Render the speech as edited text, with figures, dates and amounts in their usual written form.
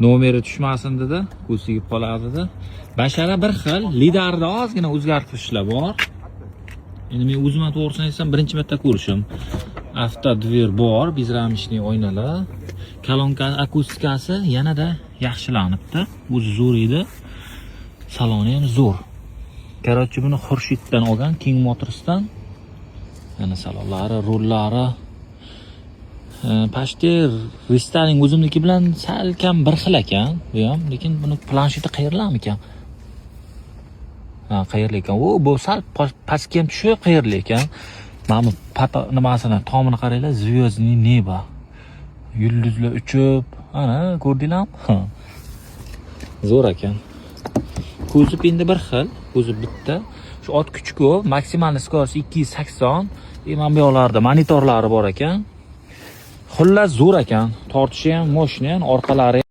nomeri tushmasin dedi, ko'z tegib qoladi dedi. Bashara bir xil, lidarda ozgina o'zgartirishlar bor. Endi men o'zim to'g'risini aytsam, birinchi marta ko'rishim. Avtodver bor, bezramishli oynalar. Kolonka akustikasi yanada yaxshilanibdi. O'zi zo'r edi. Saloni ham zo'r. Короче, buni Xurshiddan olgan, King Motors'dan. Yana salonlari, rullari. Pashter restoring o'zimniki bilan salkam bir xil ekan, bu ham, lekin buni plansheti qayerlarmi ekan? Ha, qayerli ekan? Bu sal pastga ham tushib qayerli ekan? Mana bu nimasini, tomini qaranglar, звездный небо. Yulduzlar uchib, ana, ko'rdinglarmi? Zo'r ekan. Ko'zi endi bir xil, ko'zi bitta. Shu ot kuchku, maksimal skoros 280. Mana bu yoqlarda monitorlari bor ekan. Xullas zo'r ekan. Tortishi ham moshni, orqalari